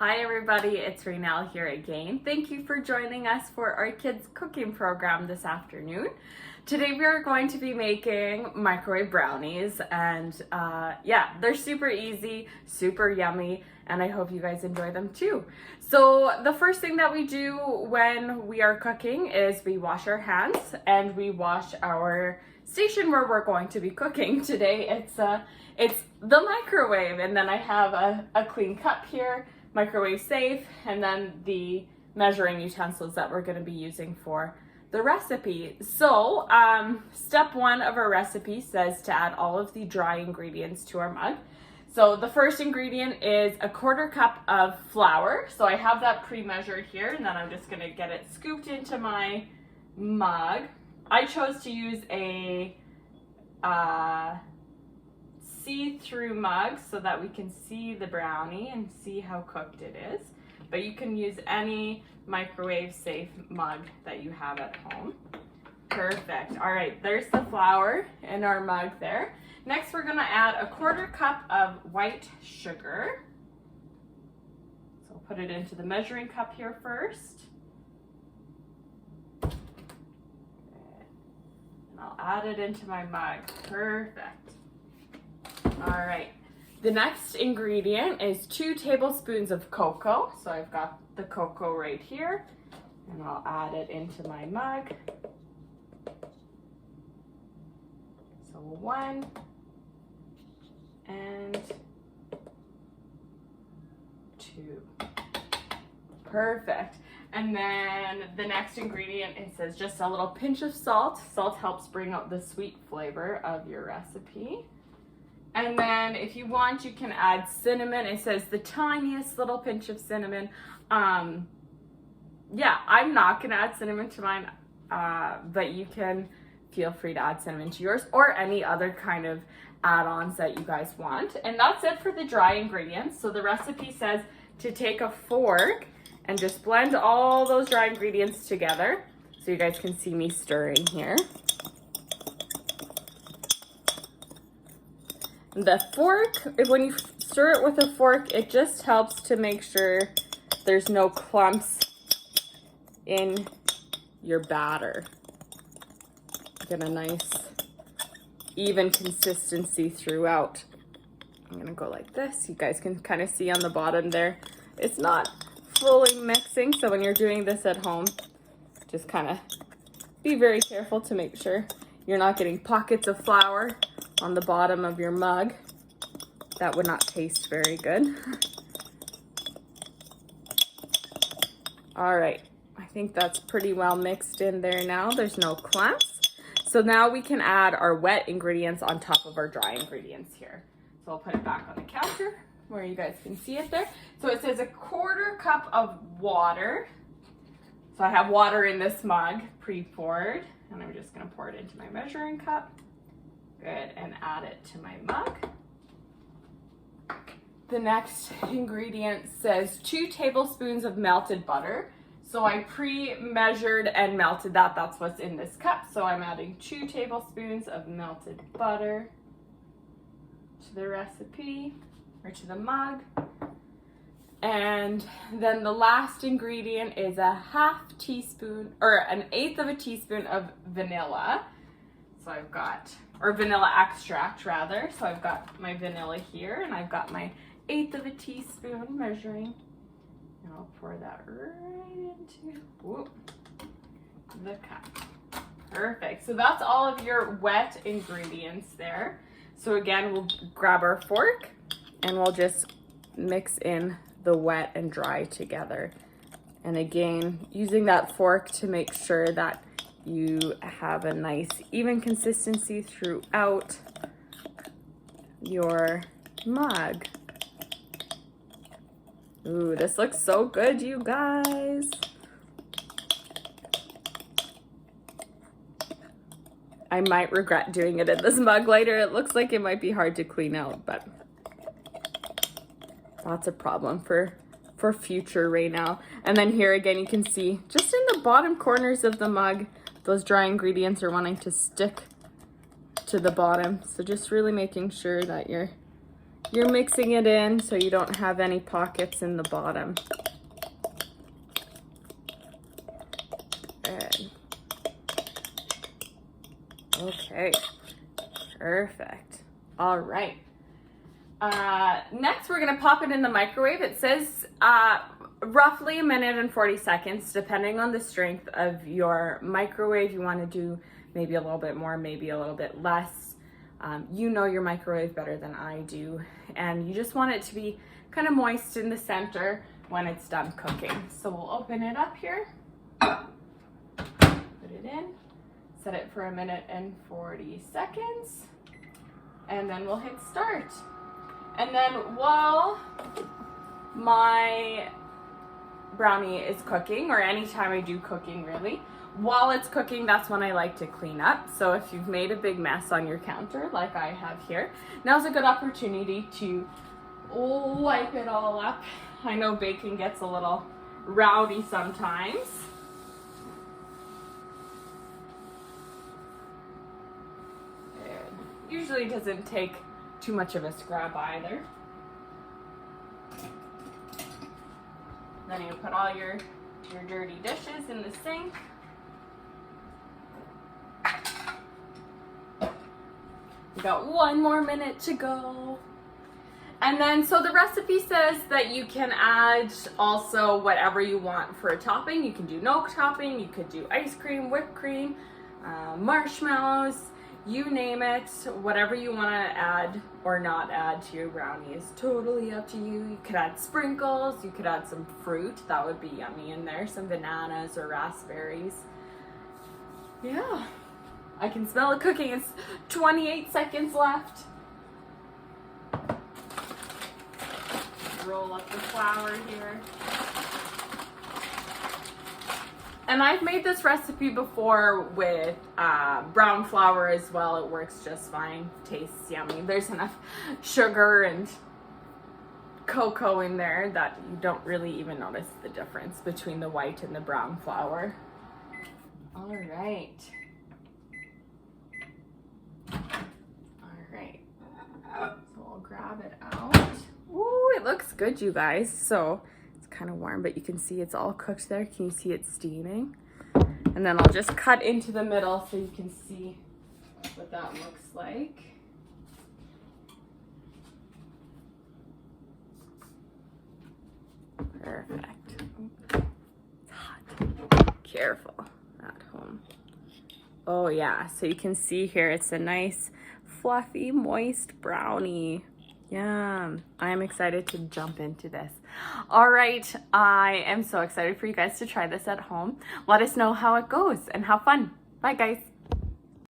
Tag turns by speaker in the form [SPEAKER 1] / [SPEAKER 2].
[SPEAKER 1] Hi everybody, it's Raynell here again. Thank you for joining us for our kids cooking program this afternoon. Today we are going to be making microwave brownies and yeah, they're super easy, super yummy, and I hope you guys enjoy them too. So the first thing that we do when we are cooking is we wash our hands and we wash our station where we're going to be cooking. Today it's the microwave, and then I have a clean cup here, microwave safe, and then the measuring utensils that we're going to be using for the recipe. So step one of our recipe says to add all of the dry ingredients to our mug. So the first ingredient is a 1/4 cup of flour. So I have that pre-measured here, and then I'm just going to get it scooped into my mug. I chose to use a see-through mug so that we can see the brownie and see how cooked it is. But you can use any microwave safe mug that you have at home. Perfect. All right, there's the flour in our mug there. Next, we're gonna add a 1/4 cup of white sugar. So I'll put it into the measuring cup here first. Good. And I'll add it into my mug. Perfect. All right, the next ingredient is 2 tablespoons of cocoa. So I've got the cocoa right here, and I'll add it into my mug. So 1 and 2. Perfect. And then the next ingredient, it says just a little pinch of salt. Salt helps bring out the sweet flavor of your recipe. And then if you want, you can add cinnamon. It says the tiniest little pinch of cinnamon. Yeah, I'm not gonna add cinnamon to mine, but you can feel free to add cinnamon to yours or any other kind of add-ons that you guys want. And that's it for the dry ingredients. So the recipe says to take a fork and just blend all those dry ingredients together. So you guys can see me stirring here. The fork, when you stir it with a fork, it just helps to make sure there's no clumps in your batter. Get a nice even consistency throughout. I'm gonna go like this. You guys can kind of see on the bottom there, it's not fully mixing. So when you're doing this at home, just kind of be very careful to make sure you're not getting pockets of flour on the bottom of your mug. That would not taste very good. All right, I think that's pretty well mixed in there now. There's no clumps. So now we can add our wet ingredients on top of our dry ingredients here. So I'll put it back on the counter where you guys can see it there. So it says a 1/4 cup of water. So I have water in this mug pre-poured, and I'm just gonna pour it into my measuring cup. Good, and add it to my mug. The next ingredient says 2 tablespoons of melted butter. So I pre-measured and melted that. That's what's in this cup. So I'm adding 2 tablespoons of melted butter to the recipe, or to the mug. And then the last ingredient is a 1/2 teaspoon, or an 1/8 of a teaspoon of vanilla. So I've got, or vanilla extract rather. So I've got my vanilla here, and I've got my 1/8 of a teaspoon measuring. And I'll pour that right into the cup. Perfect. So that's all of your wet ingredients there. So again, we'll grab our fork and we'll just mix in the wet and dry together. And again, using that fork to make sure that you have a nice even consistency throughout your mug. Ooh, this looks so good, you guys. I might regret doing it in this mug later. It looks like it might be hard to clean out, but that's a problem for future right now. And then here again, you can see just in the bottom corners of the mug, those dry ingredients are wanting to stick to the bottom. So just really making sure that you're You're mixing it in so you don't have any pockets in the bottom. Good. Okay, perfect. All right. Next, we're gonna pop it in the microwave. It says roughly 1:40, depending on the strength of your microwave. You wanna do maybe a little bit more, maybe a little bit less. You know your microwave better than I do, and you just want it to be kind of moist in the center when it's done cooking. So we'll open it up here, put it in, set it for 1:40, and then we'll hit start. And then while my brownie is cooking, or anytime I do cooking really, while it's cooking, that's when I like to clean up. So if you've made a big mess on your counter like I have here, now's a good opportunity to wipe it all up. I know baking gets a little rowdy sometimes. It usually doesn't take too much of a scrub either. Then you put all your dirty dishes in the sink. We got 1 more minute to go. And then, so the recipe says that you can add also whatever you want for a topping. You can do no topping, you could do ice cream, whipped cream, marshmallows, you name it. Whatever you want to add or not add to your brownie is totally up to you. You could add sprinkles, you could add some fruit. That would be yummy in there, some bananas or raspberries. Yeah. I can smell it cooking. It's 28 seconds left. Roll up the flour here. And I've made this recipe before with brown flour as well. It works just fine. Tastes yummy. There's enough sugar and cocoa in there that you don't really even notice the difference between the white and the brown flour. All right. So I'll grab it out. Ooh, it looks good, you guys. So it's kind of warm, but you can see it's all cooked there. Can you see it steaming? And then I'll just cut into the middle so you can see what that looks like. Perfect. It's hot. Careful at home. Oh yeah, so you can see here it's a nice fluffy, moist brownie. Yum. I'm excited to jump into this. All right, I am so excited for you guys to try this at home. Let us know how it goes and have fun. Bye, guys.